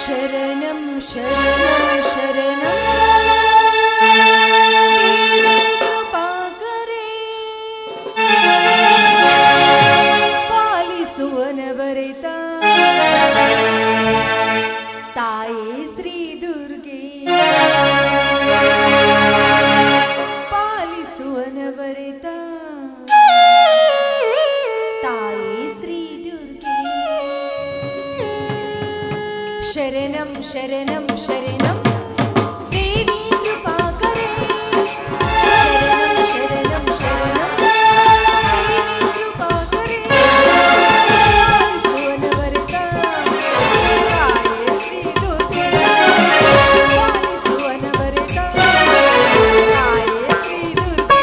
शरणं शरणं शरणं कृपाकरे पालिसुवनवरिता ताये श्री दुर्गे पालिसुवनवरिता शरणं शरणं शरणं देवी कृपाकरे शरणं शरणं शरणं देवी कृपाकरे पालिसुवनवरिता ताये श्री दुर्गे पालिसुवनवरिता ताये श्री दुर्गे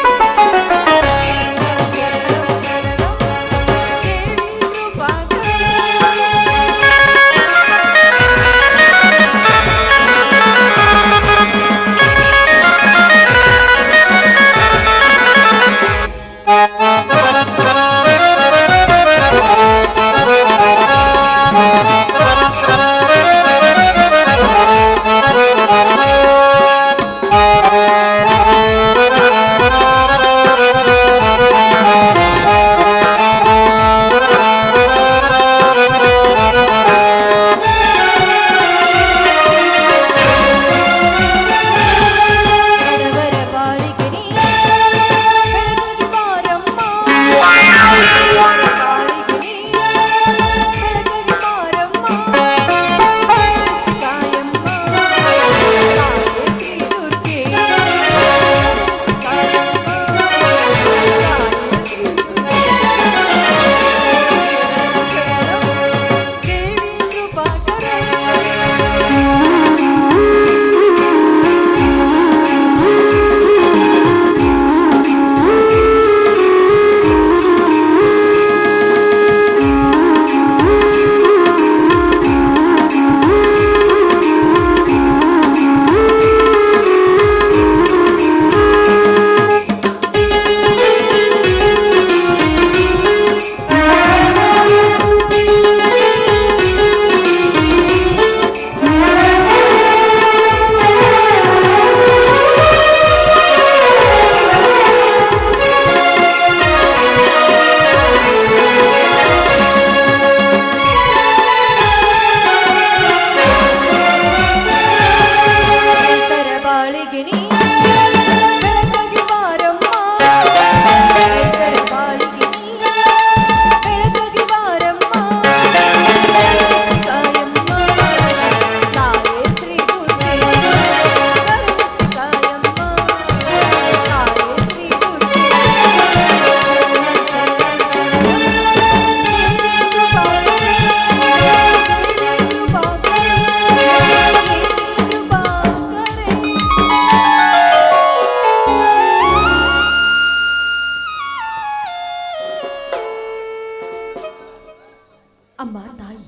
ಅಮ್ಮ ತಾಯಿ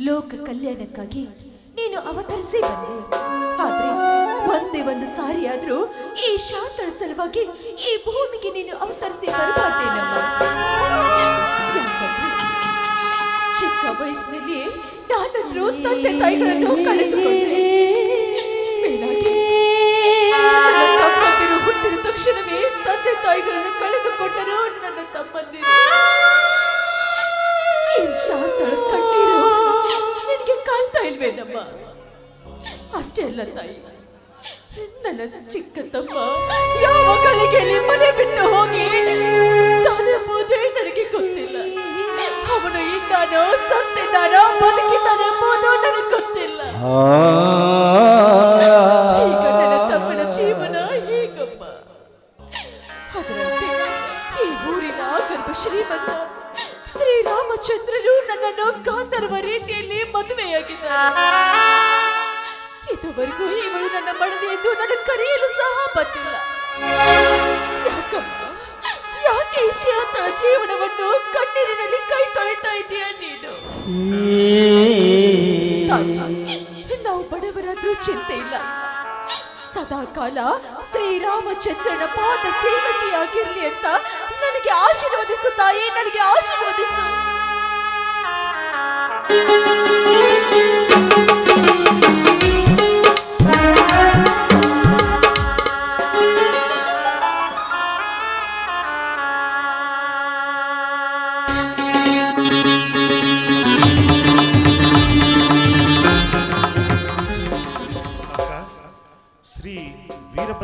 ಲೋಕ ಕಲ್ಯಾಣಕ್ಕಾಗಿ ನೀನು ಅವತರಿಸಿ ಬಂದೆ. ಆದ್ರೆ ಒಂದೇ ಸಾರಿ ಆದ್ರೂ ಈ ಶಾಂತಳ ಸಲುವಾಗಿ ಈ ಭೂಮಿಗೆ ನೀನು ಅವತರಿಸಿ ಬರಬಾರ್ದೇನಮ್ಮ. ಯಾಕಂದ್ರೆ ಚಿಕ್ಕ ವಯಸ್ಸಿನಲ್ಲಿ ನಾನಂದ್ರೂ ತಂದೆ ತಾಯಿಗಳನ್ನು ಕಳೆದುಕೊಂಡೆ. ನನ್ನ ತಮ್ಮಂದಿರು ಹುಟ್ಟಿದ ತಕ್ಷಣವೇ ತಂದೆ ತಾಯಿಗಳನ್ನು ಕಳೆದುಕೊಂಡರು ನನ್ನ ತಮ್ಮಂದಿರು. ಶಾಂತಳ ಕಣ್ಣೀರು ನಿನಗೆ ಕಾಣ್ತಾ ಇಲ್ವೇನಮ್ಮ? ಅಷ್ಟೇ ಅಲ್ಲ ತಾಯಿ, ನನ್ನ ಚಿಕ್ಕ ತಮ್ಮ ಯಾವ ಗಳಿಗೆಯಲ್ಲಿ ಮನೆ ಬಿಟ್ಟು ಹೋಗಿ ತಾನೆಂಬುದೇ ನನಗೆ ಗೊತ್ತಿಲ್ಲ. ಅವನು ಇದ್ದಾನೋ ಸತ್ತಿದ್ದಾನೋ ಬದುಕಿದ್ದಾನೆಂಬುದು ನನಗೆ ಗೊತ್ತಿಲ್ಲ. ಈಗ ನನ್ನ ತಮ್ಮನ ಜೀವನ ಹೀಗಮ್ಮ. ಅದರಂತೆ ಈ ಊರಿನ ಗರ್ಭ ಶ್ರೀಮಂತ ಶ್ರೀರಾಮಚಂದ್ರನು ನನ್ನನ್ನು ಗಾಂಧರ್ವ ರೀತಿಯಲ್ಲಿ ಮದುವೆಯಾಗಿದ್ದಾರೆ. ಇದುವರೆಗೂ ಇವಳು ನನ್ನ ಮಡದಿ ಎಂದು ನನ್ನ ಕರೆಯಲು ಸಹ ಬಂದಿಲ್ಲ. ಯಾಕಮ್ಮ, ಯಾಕೆ ಈ ಶಾಂತಳ ಜೀವನವನ್ನು ಕಣ್ಣೀರಿನಲ್ಲಿ ಕೈ ತೊಳಿತಾ ಇದೀಯ ನೀನು? ನಾವು ಬಡವರಾದ್ರೂ ಚಿಂತೆ ಇಲ್ಲ. ಸದಾ ಕಾಲ ಶ್ರೀರಾಮಚಂದ್ರನ ಪಾದ ಸೇವಕಿಯಾಗಿರ್ಲಿ ಅಂತ ನನಗೆ ಆಶೀರ್ವದಿಸು ತಾಯಿ, ನನಗೆ ಆಶೀರ್ವದಿಸು.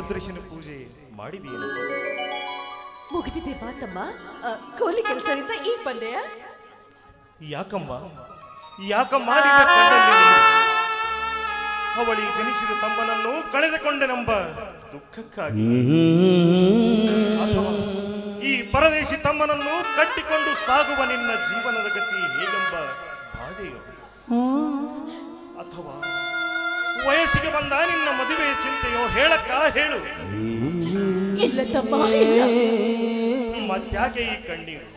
ವೀರಭದ್ರೇಶನ ಪೂಜೆ ಮಾಡಿದೆಯಲ್ಲ? ಮುಗಿದಿದೆ ಬಾ ತಮ್ಮ. ಕೋಲಿ ಕೆಲಸದಿಂದ ಈಗ ಬಂದೆಯ? ಯಾಕಮ್ಮ ಯಾಕಮ್ಮ ನಿನ್ನ ಕಣ್ಣಲ್ಲಿ ನೀರು? ಅವಳಿ ಜನಿಸಿದ ತಮ್ಮನನ್ನು ಕಳೆದುಕೊಂಡೆನೆಂಬ ದುಃಖಕ್ಕಾಗಿ, ಅಥವಾ ಈ ಪರದೇಶಿ ತಮ್ಮನನ್ನು ಕಟ್ಟಿಕೊಂಡು ಸಾಗುವ ನಿನ್ನ ಜೀವನದ ಗತಿ ಹೇಗೆಂಬ ಬಾಧೆಯೋ, ಅಥವಾ ವಯಸ್ಸಿಗೆ ಬಂದ ನಿನ್ನ ಮದುವೆಯ ಚಿಂತೆಯೋ? ಹೇಳಕ್ಕ ಹೇಳು. ಇಲ್ಲ ತಮ್ಮ, ಮತ್ಯಾಕೆ ಈ ಕಣ್ಣೀರು?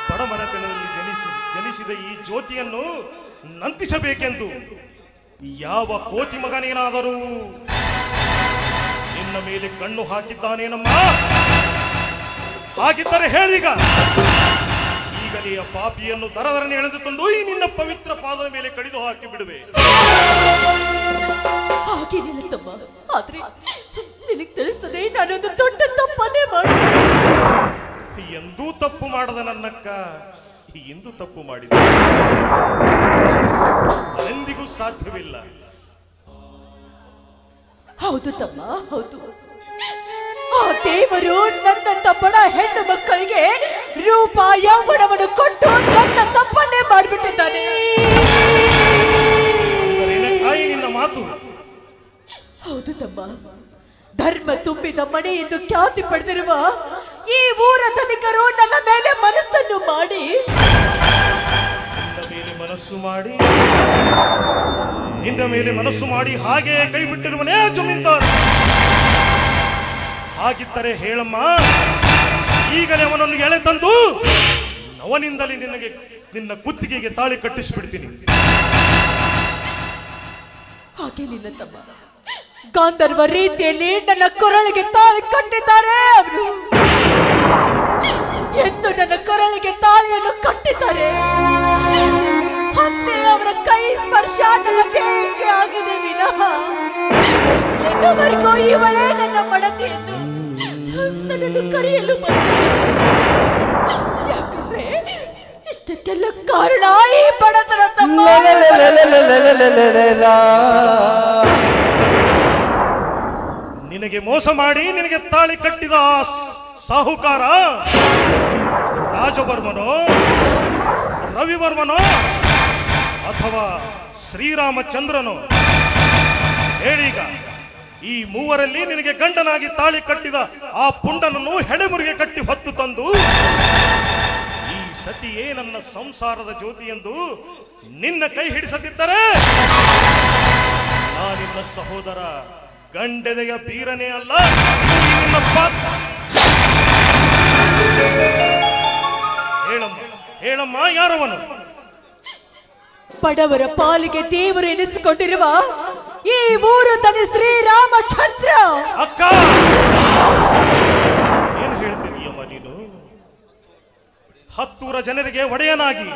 ಬಡಮನತನದಲ್ಲಿ ಜನಿಸಿದ ಈ ಜ್ಯೋತಿಯನ್ನು ನಂತಿಸಬೇಕೆಂದು ಯಾವ ಕೋತಿ ಮಗನೇನಾದರೂ ನಿನ್ನ ಮೇಲೆ ಕಣ್ಣು ಹಾಕಿದ್ದಾನೇನಮ್ಮ? ಹಾಗಿದ್ದರೆ ಹೇಳೀಗ, ಈಗಲೇ ಆ ಪಾಪಿಯನ್ನು ದರದರನೆ ಎಳೆದು ತಂದು ಈ ನಿನ್ನ ಪವಿತ್ರ ಪಾದದ ಮೇಲೆ ಕಡಿದು ಹಾಕಿ ಬಿಡುವೆ. ಹಾಗೇನಿಲ್ಲ ತಮ್ಮ, ಆದ್ರೆ ನಿನಗೆ ತಿಳಿಸದೆ ನಾನೊಂದು ದೊಡ್ಡ ತಪ್ಪನ್ನೇ ಮಾಡಿ. ಎಂದೂ ತಪ್ಪು ಮಾಡದ ನನ್ನಕ್ಕ ಇಂದು ತಪ್ಪು ಮಾಡಿದ, ಎಂದಿಗೂ ಸಾಧ್ಯವಿಲ್ಲ. ಹೌದು ತಮ್ಮ, ಹೌದು. ಆ ದೇವರು ನನ್ನಂತ ಬಡ ಹೆಣ್ಣು ಮಕ್ಕಳಿಗೆ ರೂಪ ಯೌವನವನ್ನು ಕೊಟ್ಟು ದೊಡ್ಡ ತಪ್ಪನ್ನೇ ಮಾಡಿಬಿಟ್ಟಿದ್ದಾನೆ. ನಿನ್ನ ಮಾತು ಹೌದು ತಮ್ಮ. ಧರ್ಮ ತುಂಬಿದ ಮನೆ ಎಂದು ಖ್ಯಾತಿ ಪಡೆದಿರುವ ಈ ಊರ ಧನಿಕರು ನನ್ನ ಮೇಲೆ ಮನಸ್ಸನ್ನು ಮಾಡಿ ನಿನ್ನ ಮೇಲೆ ಮನಸ್ಸು ಮಾಡಿ ಹಾಗೆ ಕೈ ಬಿಟ್ಟಿರುವನೇ ಜಮೀನ್ದಾರ. ಹಾಗಿದ್ದರೆ ಹೇಳಮ್ಮ, ಈಗಲೇ ಅವನನ್ನು ಎಳೆ ತಂದು ಅವನಿಂದಲೇ ನಿನ್ನ ಕುತ್ತಿಗೆಗೆ ತಾಳಿ ಕಟ್ಟಿಸಿಬಿಡ್ತೀನಿ. ಹಾಗೇನಿಲ್ಲ ತಮ್ಮ, ಗಾಂಧರ್ವ ರೀತಿಯಲ್ಲಿ ನನ್ನ ಕೊರಳಿಗೆ ತಾಳಿ ಕಟ್ಟಿದ್ದಾರೆ ಅವರು. ಎಂದು ನನ್ನ ಕೊರಳಿಗೆ ತಾಳಿಯನ್ನು ಕಟ್ಟಿದ್ದಾರೆ, ಅಂತೆ ಅವರ ಕೈ ಸ್ಪರ್ಶ ನನ್ನ ದೇಹಕ್ಕೆ ಆಗಿದೆ ವಿನಃ ಇದುವರೆಗೂ ಇವಳೇ ನನ್ನ ಮಡತಿ ಎಂದು ನನ್ನನ್ನು ಕರೆಯಲು ಬಂದಿಲ್ಲ. ಯಾಕಂದ್ರೆ ಇಷ್ಟಕ್ಕೆಲ್ಲ ಕಾರಣ ಈ ಬಡತನ ತಮ್ಮ. ನಿನಗೆ ಮೋಸ ಮಾಡಿ ನಿನಗೆ ತಾಳಿ ಕಟ್ಟಿದ ಸಾಹುಕಾರ ರಾಜವರ್ಮನೋ, ರವಿವರ್ಮನೋ ಅಥವಾ ಶ್ರೀರಾಮಚಂದ್ರನೋ? ಹೇಳೀಗ, ಈ ಮೂವರಲ್ಲಿ ನಿನಗೆ ಗಂಡನಾಗಿ ತಾಳಿ ಕಟ್ಟಿದ ಆ ಪುಂಡನನ್ನು ಹೆಡೆಮುರಿಗೆ ಕಟ್ಟಿ ಹೊತ್ತು ತಂದು ಈ ಸತಿಯೇ ನನ್ನ ಸಂಸಾರದ ಜ್ಯೋತಿ ಎಂದು ನಿನ್ನ ಕೈ ಹಿಡಿಸದಿದ್ದರೆ ನಿನ್ನ ಸಹೋದರ ಗಂಡೆದೆಯ ಬೀರನೇ ಅಲ್ಲ, ನಿನ್ನ ಪಾತ್ರ. ಹೇಳಮ್ಮ ಹೇಳಮ್ಮ, ಯಾರವನು? ಬಡವರ ಪಾಲಿಗೆ ದೇವರು ಎನಿಸಿಕೊಂಡಿರುವ ಈ ಊರು ತನ್ನ ಶ್ರೀರಾಮಚಂದ್ರ. ಅಕ್ಕ, ಏನು ಹೇಳ್ತಿದೀಯಮ್ಮ ನೀನು? ಹತ್ತೂರ ಜನರಿಗೆ ಒಡೆಯನಾಗಿ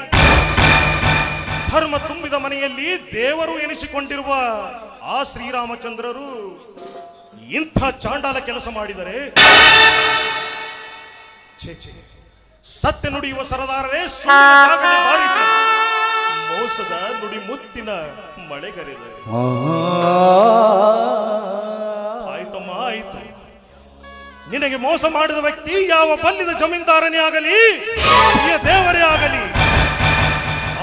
ಧರ್ಮ ತುಂಬಿದ ಮನೆಯಲ್ಲಿ ದೇವರು ಎನಿಸಿಕೊಂಡಿರುವ ಆ ಶ್ರೀರಾಮಚಂದ್ರರು ಇಂಥ ಚಾಂಡಾಲ ಕೆಲಸ ಮಾಡಿದರೆ ಸತ್ಯ ನುಡಿಯುವ ಸರದಾರರೇ ಬಾರಿಸಿ ಮೋಸದ ನುಡಿ ಮುತ್ತಿನ ಮಳೆಗರೆದರೆ. ಆಯ್ತಮ್ಮ, ಆಯ್ತು. ನಿನಗೆ ಮೋಸ ಮಾಡಿದ ವ್ಯಕ್ತಿ ಯಾವ ಬಲ್ಲಿದ ಜಮೀನ್ದಾರನೇ ಆಗಲಿ, ದೇವರೇ ಆಗಲಿ,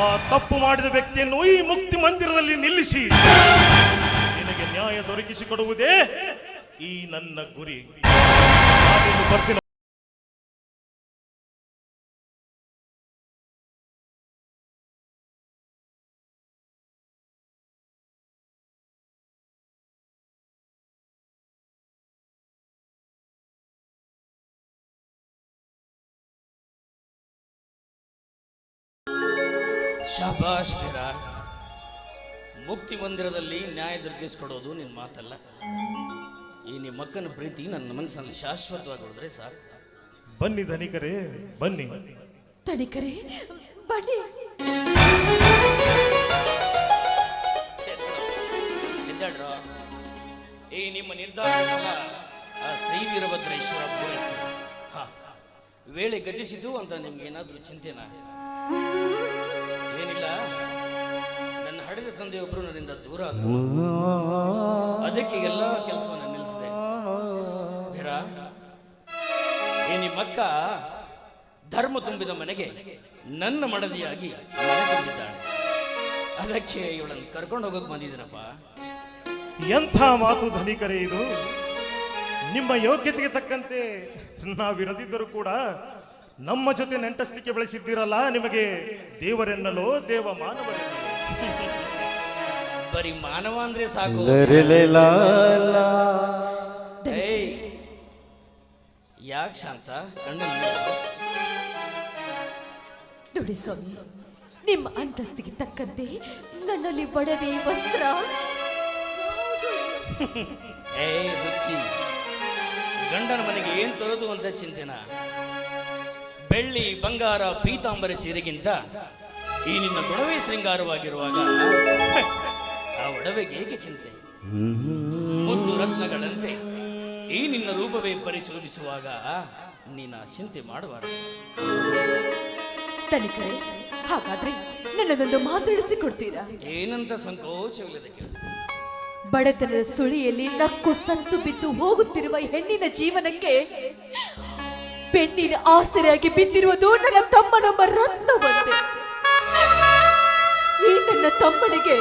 ಆ ತಪ್ಪು ಮಾಡಿದ ವ್ಯಕ್ತಿಯನ್ನು ಈ ಮುಕ್ತಿ ಮಂದಿರದಲ್ಲಿ ನಿಲ್ಲಿಸಿ ನಿನಗೆ ನ್ಯಾಯ ದೊರಕಿಸಿಕೊಡುವುದೇ ಈ ನನ್ನ ಗುರಿ. ಬರ್ತೀನಿ. ಶಾಬಾಷ್ ಬೇರ. ಮುಕ್ತಿ ಮಂದಿರದಲ್ಲಿ ನ್ಯಾಯ ದೊರಕಿಸ್ಕೊಡೋದು ನಿನ್ನ ಮಾತಲ್ಲ. ಈ ನಿಮ್ಮ ಅಕ್ಕನ ಪ್ರೀತಿ ನನ್ನ ಮನಸ್ಸಲ್ಲಿ ಶಾಶ್ವತವಾಗಿ ಉಳಿದ್ರೆ ಸಾಕು. ಬನ್ನಿ ಧನಿಕರೇ, ಬನ್ನಿ. ಧನಿಕರೇ ಬನ್ನಿ. ಎದ್ದಾಡ್ರ. ಈ ನಿಮ್ಮ ನಿರ್ಧಾರ ಆ ಶ್ರೀ ವೀರಭದ್ರೇಶ್ವರ ಪೂರೈಸಿದ. ವೇಳೆ ಗತಿಸಿತು ಅಂತ ನಿಮ್ಗೆ ಏನಾದರೂ ಚಿಂತೆನಾ? ಏನಿಲ್ಲ, ನನ್ನ ಹಡೆದ ತಂದೆಯೊಬ್ಬರು ನನ್ನಿಂದ ದೂರ ಆದರು. ಅದಕ್ಕೆ ಎಲ್ಲ ಕೆಲಸವನ್ನು ನಿಲ್ಲಿಸಿದೆ. ನಿಮ್ಮಕ್ಕ ಧರ್ಮ ತುಂಬಿದ ಮನೆಗೆ ನನ್ನ ಮಡದಿಯಾಗಿ ಮನೆ ತುಂಬಿದ್ದಾಳೆ. ಅದಕ್ಕೆ ಇವಳನ್ನು ಕರ್ಕೊಂಡು ಹೋಗಕ್ಕೆ ಬಂದಿದ್ದೀನಪ್ಪ. ಎಂಥ ಮಾತು ಧನಿಕರೇ ಇದು. ನಿಮ್ಮ ಯೋಗ್ಯತೆಗೆ ತಕ್ಕಂತೆ ನಾವಿರದಿದ್ದರೂ ಕೂಡ ನಮ್ಮ ಜೊತೆ ನೆಂಟಸ್ತಿಕೆ ಬೆಳೆಸಿದ್ದೀರಲ್ಲ, ನಿಮಗೆ ದೇವರೆನ್ನಲೋ ದೇವ ಮಾನವರೆನ್ನಲೋ? ಬರೀ ಮಾನವ ಅಂದ್ರೆ ಸಾಕು. ಯಾಕೆ ಶಾಂತ ಕಣ್ಣಲ್ಲಿ ನೋಡಿ ಸ್ವಾಮಿ, ನಿಮ್ಮ ಅಂತಸ್ತಿಗೆ ತಕ್ಕಂತೆ ನನ್ನಲ್ಲಿ ಒಡವೆ ವಸ್ತ್ರ ಹುಚ್ಚಿ, ಗಂಡನ ಮನೆಗೆ ಏನ್ ತರೋದು ಅಂತ ಚಿಂತೆನ? ಬೆಳ್ಳಿ ಬಂಗಾರ ಪೀತಾಂಬರ ಸೀರೆಗಿಂತ ಈ ನಿನ್ನ ಗುಣವೇ ಶೃಂಗಾರವಾಗಿರುವಾಗ ಆ ಒಡವೆಗೆ ಏಕೆ ಚಿಂತೆ? ಮುದ್ದು ರತ್ನಗಳಂತೆ ಈ ನಿನ್ನ ರೂಪವೇ ಪರಿಶೋಧಿಸುವಾಗ ನೀನ ಚಿಂತೆ ಮಾಡಬಾರದು. ತನಿಖರೆ, ಹಾಗಾದ್ರೆ ನನ್ನದೊಂದು ಮಾತಾಡಿಸಿಕೊಡ್ತೀರಾ? ಏನಂತ ಸಂಕೋಚವಿಲ್ಲದೆ ಕೇಳು. ಬಡತನದ ಸುಳಿಯಲ್ಲಿ ನಕ್ಕು ಸತ್ತು ಬಿದ್ದು ಹೋಗುತ್ತಿರುವ ಹೆಣ್ಣಿನ ಜೀವನಕ್ಕೆ ಪೆಣ್ಣಿನ ಆಸರೆಯಾಗಿ ಬಿದ್ದಿರುವುದು ನನ್ನ ತಮ್ಮನೊಬ್ಬ ರತ್ನವಂತೆ. ಈ ನನ್ನ ತಮ್ಮನಿಗೆ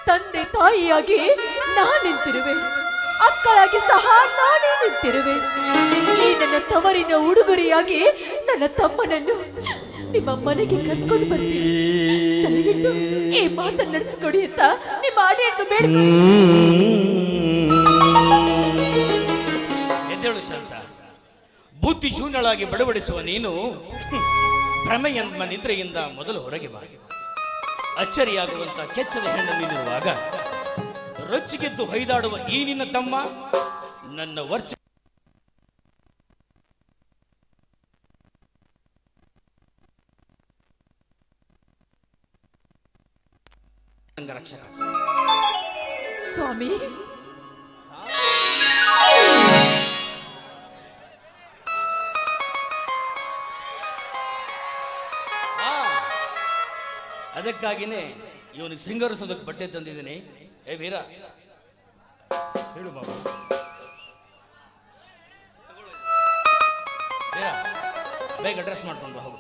ತಂದೆ ತಾಯಿಯಾಗಿ ನಾನು ನಿಂತಿರುವೆ, ಅಕ್ಕಳಾಗಿ ಸಹ ನಾನೇ ನಿಂತಿರುವೆ. ಈ ನನ್ನ ತವರಿನ ಉಡುಗೊರೆಯಾಗಿ ನನ್ನ ತಮ್ಮನನ್ನು ನಿಮ್ಮ ಮನೆಗೆ ಕರ್ಕೊಂಡು ಬರ್ತೀನಿ. ದಯವಿಟ್ಟು ಈ ಮಾತನ್ನು ನಡೆಸಿಕೊಡಿ ಅಂತ ನಿಮ್ಮ ಆಡಳಿತ ಬೇಡಿಕೊಂಡು. ಎದ್ದೇಳು ಶಾಂತ. ಬುದ್ಧಿ ಶೂನ್ಯಳಾಗಿ ಬಡಬಡಿಸುವ ನೀನು ಭ್ರಮೆಯೆಂಬ ನಿದ್ರೆಯಿಂದ ಮೊದಲು ಹೊರಗೆ ಬಾ. ಅಚ್ಚರಿಯಾಗುವಂತ ಕೆಚ್ಚದ ಹೆಣ್ಣು ನೀನಿರುವಾಗ ರೊಚ್ಚಿಗೆದ್ದು ಹೊಯ್ದಾಡುವ ಈ ನಿನ್ನ ತಮ್ಮ ನನ್ನ ವರ್ಚ ರಕ್ಷಕ. ಸ್ವಾಮಿ, ಅದಕ್ಕಾಗಿನೇ ಇವನಿಗೆ ಶೃಂಗರಿಸೋದಕ್ಕೆ ಬಟ್ಟೆ ತಂದಿದ್ದೀನಿ. ಏ ವೀರ, ಹೇಳು ಬಾಬಾ. ವೀರ, ಬೇಗ ಡ್ರೆಸ್ ಮಾಡ್ಕೊಂಡು ಹೋಗು.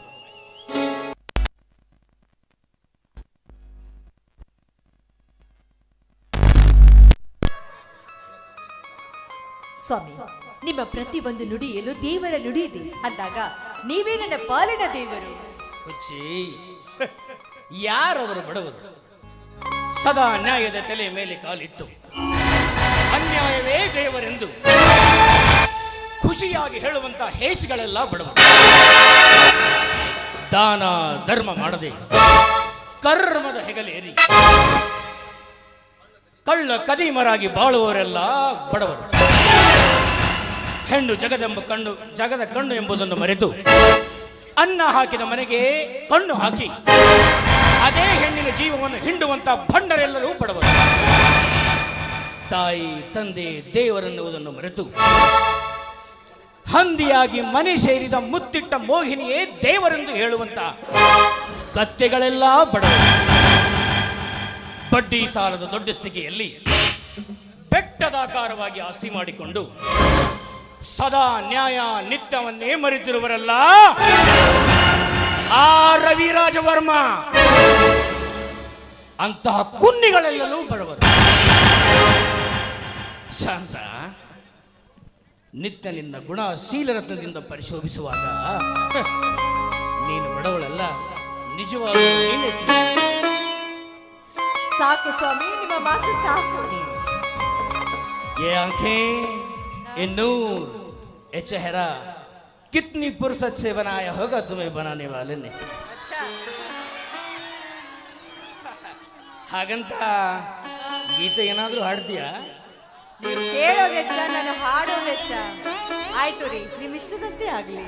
ಸ್ವಾಮಿ, ನಿಮ್ಮ ಪ್ರತಿ ಒಂದು ನುಡಿಯಲ್ಲೂ ದೇವರ ನುಡಿ ಇದೆ ಅಂದಾಗ ನೀವೇ ನನ್ನ ಪಾಲನ ದೇವರು. ಹುಚ್ಚಿ, ಯಾರವರು ಬಡವರು? ಸದಾ ನ್ಯಾಯದ ತಲೆ ಮೇಲೆ ಕಾಲಿಟ್ಟು ಅನ್ಯಾಯವೇ ದೇವರೆಂದು ಖುಷಿಯಾಗಿ ಹೇಳುವಂತ ಹೇಸಿಗಳೆಲ್ಲ ಬಡವರು. ದಾನ ಧರ್ಮ ಮಾಡದೆ ಕರ್ಮದ ಹೆಗಲೇರಿ ಕಳ್ಳ ಕದೀಮರಾಗಿ ಬಾಳುವವರೆಲ್ಲ ಬಡವರು. ಹೆಣ್ಣು ಜಗದ ಕಣ್ಣು ಎಂಬುದನ್ನು ಮರೆತು ಅನ್ನ ಹಾಕಿದ ಮನೆಗೆ ಕಣ್ಣು ಹಾಕಿ ಅದೇ ಹೆಣ್ಣಿನ ಜೀವವನ್ನು ಹಿಂಡುವಂತ ಭಂಡರೆಲ್ಲರೂ ಬಡವರು. ತಾಯಿ ತಂದೆ ದೇವರನ್ನುವುದನ್ನು ಮರೆತು ಹಂದಿಯಾಗಿ ಮನೆ ಸೇರಿದ ಮುತ್ತಿಟ್ಟ ಮೋಹಿನಿಯೇ ದೇವರೆಂದು ಹೇಳುವಂತ ಕತ್ತೆಗಳೆಲ್ಲ ಬಡವರು. ಬಡ್ಡಿ ಸಾಲದ ದೊಡ್ಡ ಸ್ಥಿತಿಯಲ್ಲಿ ಬೆಟ್ಟದಾಕಾರವಾಗಿ ಆಸ್ತಿ ಮಾಡಿಕೊಂಡು ಸದಾ ನ್ಯಾಯ ನಿತ್ಯವನ್ನೇ ಮರೆತಿರುವರಲ್ಲ ಆ ರವಿರಾಜವರ್ಮ ಅಂತಹ ಕುನ್ನಿಗಳೆಲ್ಲರೂ ಬಡವರು. ಶಾಂತ, ನಿತ್ಯ ನಿನ್ನ ಗುಣಶೀಲರತ್ನದಿಂದ ಪರಿಶೋಧಿಸುವಾಗ ನೀನು ಬಡವಳಲ್ಲ, ನಿಜವಾದ ಸಾಕು ಸ್ವಾಮಿ, ನಿಮ್ಮ ಮಾತು ಸಾಕು. ये आंखें, ये नूर, ये चेहरा कितनी फुर्सत से बनाया होगा तुम्हें बनाने वाले ने. ಹಾಗಂತ ಗೀತೆ ಏನಾದ್ರೂ ಹಾಡ್ತೀಯಾ? ನೀವು ಕೇಳೋ ವೆಚ್ಚ, ನಾನು ಹಾಡೋ ವೆಚ್ಚ. ಆಯ್ತು ರೀ, ನಿಮ್ ಇಷ್ಟದಂತೆ ಆಗ್ಲಿ.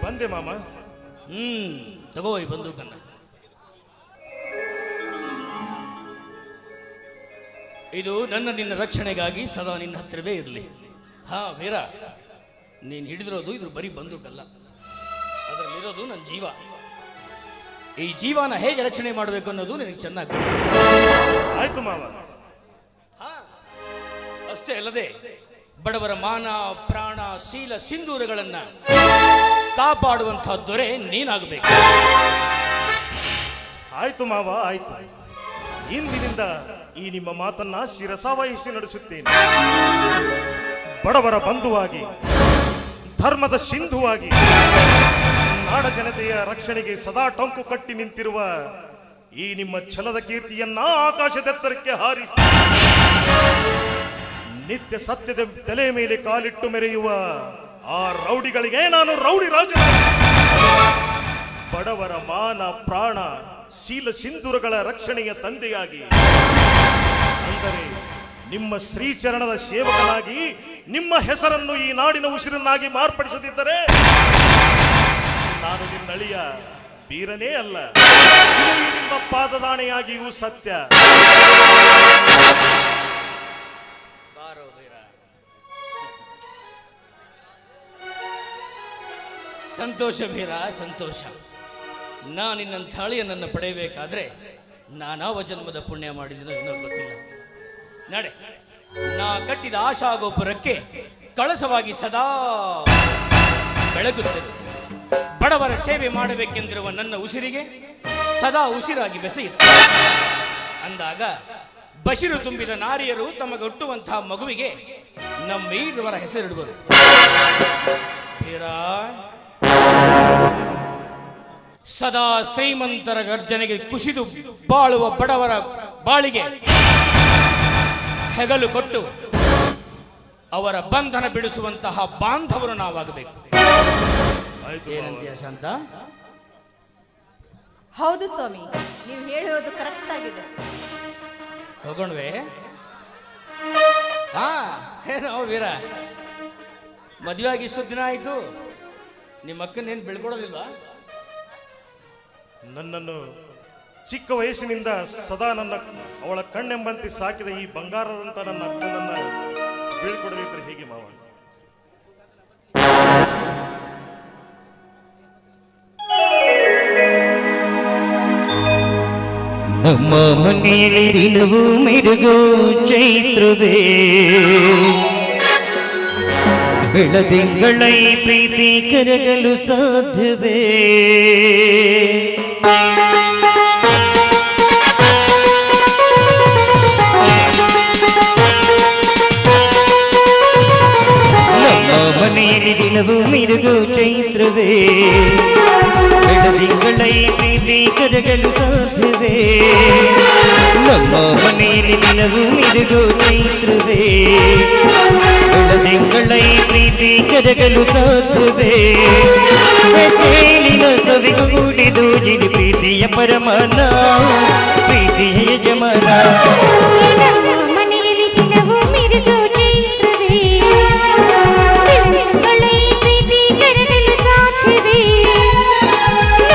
ಬಂದೆ ಮಾಮ. ತಗೋ ಈ ಬಂದೂಕನ್ನ. ಇದು ನಿನ್ನ ರಕ್ಷಣೆಗಾಗಿ ಸದಾ ನಿನ್ನ ಹತ್ತಿರವೇ ಇರಲಿ. ಹಾ ವೀರ, ನೀನು ಹಿಡಿದಿರೋದು ಇದು ಬರೀ ಬಂದೂಕಲ್ಲ, ಅದರಲ್ಲಿರೋದು ನನ್ನ ಜೀವ. ಈ ಜೀವನ ಹೇಗೆ ರಕ್ಷಣೆ ಮಾಡಬೇಕು ಅನ್ನೋದು ನಿನಗೆ ಚೆನ್ನಾಗಿ ಗೊತ್ತು. ಆಯ್ತು ಮಾವ. ಅಷ್ಟೇ ಅಲ್ಲದೆ ಬಡವರ ಮಾನ ಪ್ರಾಣ ಶೀಲ ಸಿಂಧೂರಗಳನ್ನ ಕಾಪಾಡುವಂತಹ ದೊರೆ ನೀನಾಗಬೇಕು. ಆಯ್ತು ಮಾವ, ಆಯ್ತು. ಇಂದಿನಿಂದ ಈ ನಿಮ್ಮ ಮಾತನ್ನ ಶಿರಸಾವಹಿಸಿ ನಡೆಸುತ್ತೇನೆ. ಬಡವರ ಬಂಧುವಾಗಿ, ಧರ್ಮದ ಸಿಂಧುವಾಗಿ, ನಾಡ ಜನತೆಯ ರಕ್ಷಣೆಗೆ ಸದಾ ಟೊಂಕು ಕಟ್ಟಿ ನಿಂತಿರುವ ಈ ನಿಮ್ಮ ಛಲದ ಕೀರ್ತಿಯನ್ನ ಆಕಾಶದೆತ್ತರಕ್ಕೆ ಹಾರಿಸಿ ನಿತ್ಯ ಸತ್ಯದ ತಲೆ ಮೇಲೆ ಕಾಲಿಟ್ಟು ಮೆರೆಯುವ ಆ ರೌಡಿಗಳಿಗೆ ನಾನು ರೌಡಿ ರಾಜ. ಬಡವರ ಮಾನ ಪ್ರಾಣ ಶೀಲ ಸಿಂಧೂರಗಳ ರಕ್ಷಣೆಯ ತಂದೆಯಾಗಿ, ಅಂದರೆ ನಿಮ್ಮ ಶ್ರೀಚರಣದ ಸೇವಕನಾಗಿ ನಿಮ್ಮ ಹೆಸರನ್ನು ಈ ನಾಡಿನ ಉಸಿರನ್ನಾಗಿ ಮಾರ್ಪಡಿಸದಿದ್ದರೆ ನಾನು ನಿನ್ನಳಿಯ ಬೀರನೇ ಅಲ್ಲ. ಇದು ನಿಮ್ಮ ಪಾದದಾಣೆಯಾಗಿಯೂ ಸತ್ಯ. ಸಂತೋಷ ಬೀರ, ಸಂತೋಷ. ನಿನ್ನಂಥ ಅಳಿಯನನ್ನು ಪಡೆಯಬೇಕಾದ್ರೆ ನಾನಾವ ಜನ್ಮದ ಪುಣ್ಯ ಮಾಡಿದನೋ ಏನೋ ಗೊತ್ತಿಲ್ಲ. ನಡೆ, ನಾ ಕಟ್ಟಿದ ಆಶಾ ಗೋಪುರಕ್ಕೆ ಕಳಸವಾಗಿ ಸದಾ ಬೆಳಗುತ್ತದೆ. ಬಡವರ ಸೇವೆ ಮಾಡಬೇಕೆಂದಿರುವ ನನ್ನ ಉಸಿರಿಗೆ ಸದಾ ಉಸಿರಾಗಿ ಬೆಸೆಯುತ್ತೆ. ಅಂದಾಗ ಬಸಿರು ತುಂಬಿದ ನಾರಿಯರು ತಮಗೆ ಹುಟ್ಟುವಂತಹ ಮಗುವಿಗೆ ನಮ್ಮೀರವರ ಹೆಸರಿಡುವರು. ಸದಾ ಶ್ರೀಮಂತರ ಗರ್ಜನೆಗೆ ಕುಸಿದು ಬಾಳುವ ಬಡವರ ಬಾಳಿಗೆ ಹೆಗಲು ಕೊಟ್ಟು ಅವರ ಬಂಧನ ಬಿಡಿಸುವಂತಹ ಬಾಂಧವರು ನಾವಾಗಬೇಕು. ಏನಂತೀಯ ಶಾಂತ? ಹೌದು ಸ್ವಾಮಿ, ನೀವು ಹೇಳುವುದು ಕರೆಕ್ಟ್ ಆಗಿದೆ. ಹೋಗೋಣವೇ? ಹಾ, ಏನೋ ವೀರ, ಮದುವೆ ಆಗಿ ಇಷ್ಟು ದಿನ ಆಯ್ತು, ನಿಮ್ಮ ಅಕ್ಕನೇನು ಬೆಳ್ಕೊಡೋದಿಲ್ವಾ? ನನ್ನನ್ನು ಚಿಕ್ಕ ವಯಸ್ಸಿನಿಂದ ಸದಾ ಅವಳ ಕಣ್ಣೆಂಬಂತೆ ಸಾಕಿದ ಈ ಬಂಗಾರದಂತ ನನ್ನ ಅಕ್ಕನನ್ನ ಬೀಳ್ಕೊಡದಿದ್ರೆ ಹೇಗೆ ಮಾವ? ನಮ್ಮ ಮನೆಯಲ್ಲಿ ದಿನವೂ ಮೆರುಗು ಚೈತ್ರವೇ, ಬೆಳದಿಂಗಳ ಪ್ರೀತಿ ಕರಗಲು ಸಾಧ್ಯವೇ? ನಮ್ಮ ಮನೆಯಲ್ಲಿ ದಿನವೂ ಮೆರುಗು ಚೈತ್ರವೇ, ಬೆಳದಿಂಗಳ ಪ್ರೀತಿ ಕರಗಲು ಸಾಧ್ಯವೇ? ನಮ್ಮ ಮನೆಯಲ್ಲಿ ದಿನವೂ ಮೆರುಗು ಚೈತ್ರವೇ, ಬೆಳದಿಂಗಳ ಪ್ರೀತಿ ಕರಗಲು ಸಾಧ್ಯವೇ? ತೇಲಿನ ಸವಿಗೂಡಿದು ಜಿಡಿ ಪ್ರೀತಿಯ ಪರಮಾನ, ಪ್ರೀತಿಯ ಯಜಮಾನ. ಮನೆಯಲ್ಲಿ ದಿನವೂ ಮೆರುಗು ಚೈತ್ರವೇ, ಬೆಳದಿಂಗಳ ಪ್ರೀತಿ ಕರಗಲು ಸಾಧ್ಯವೇ?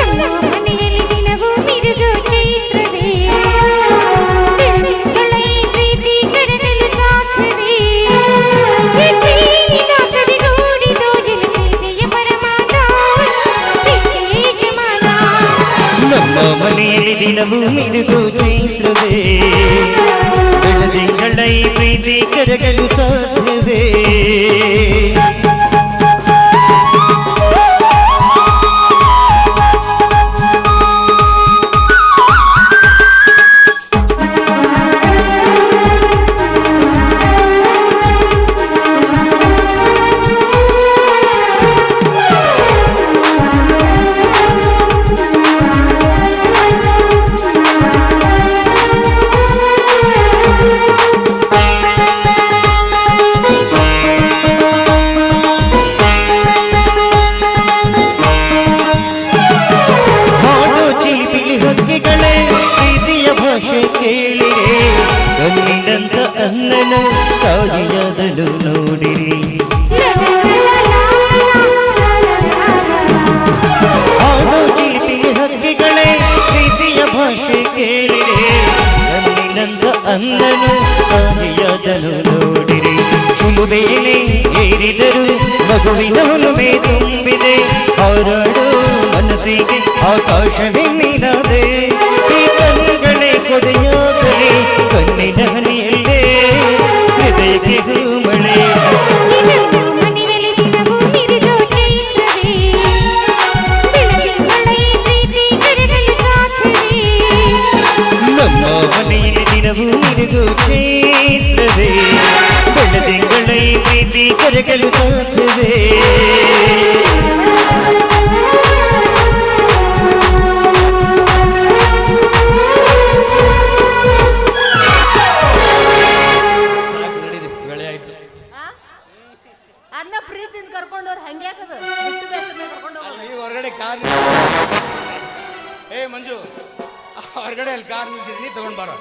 ನಮ್ಮ ಮನೆಯಲ್ಲಿ ದಿನವೂ ಮೆರುಗು ಚೈತ್ರವೇ, ಬೆಳದಿಂಗಳ ಪ್ರೀತಿ ಕರಗಲು ಸಾಧ್ಯವೇ? ತೇಲಿನ ಸವಿಗೂಡಿದು ಜಿಡಿ ಪ್ರೀತಿಯ ಪರಮಾನ, ಪ್ರೀತಿಯ ಯಜಮಾನ. ನಮ್ಮ ಮನೆಯಲ್ಲಿ ದಿನವೂ ಮೆರುಗು ಚೈತ್ರವೇ, ಬೆಳದಿಂಗಳ ಪ್ರೀತಿ ಕರಗಲು ಸಾಧ್ಯವೇ? ಕೇಳಿರೆ ಕಣ್ಣಿನಂತ ಅನ್ನನ ತಾಯಿಯಾದಲು ನೋಡಿರಿ. ಹಾಡೋ ಚಿಲಿಪಿಲಿ ಹಕ್ಕಿಗಳೇ ಪ್ರೀತಿಯ ಭಾಷೆ ಕೇಳಿರೆ ಕಣ್ಣಿನಂತ ಅನ್ನನು ತಾಯಿಯಾದಲು ನೋಡಿರಿ. ಹುಲುಬೇಲೆ ಏರಿದರು ಮಗುವಿನ ಹುಲುಮೆ ತುಂಬಿದೆ, ಹಾರಾಡೋ ಮನಸ್ಸಿಗೆ ಆಕಾಶವೇ ನೀನಾದೆ. ಕಣ್ಣುಗಳೇ ಕೊಡೆಯಾಗಲಿ ಕಣ್ಣಿನ ಹನಿಯಲ್ಲೇ ಹೃದಯಕ್ಕೆ ಹೂಮಳೆ. ಮನೆಯಲ್ಲಿ ದಿನವೂ ಮೆರುಗು ಚೈತ್ರವೇ, ಈ ಪ್ರೀತಿ ಕರಗಲು ಸಾಧ್ಯವೇ ಸಾಕು ನಡೀರಿ ವೇಳೆ ಆಯ್ತು ಅನ್ನ ಪ್ರೀತಿಯಿಂದ ಕರ್ಕೊಂಡವ್ರು ಹಂಗೆ ಯಾಕದು ಬಿಟ್ಟು ಬೇಸರ ಕರ್ಕೊಂಡು ಹೋಗೋದು ಈಗ ಹೊರಗಡೆ ಕಾರ್ ಏ ಮಂಜು ಹೊರಗಡೆ ಅಲ್ಲಿ ಕಾರ್ ನಿಲ್ಸಿದ್ದೀನಿ ತಗೊಂಡ್ ಬಾರ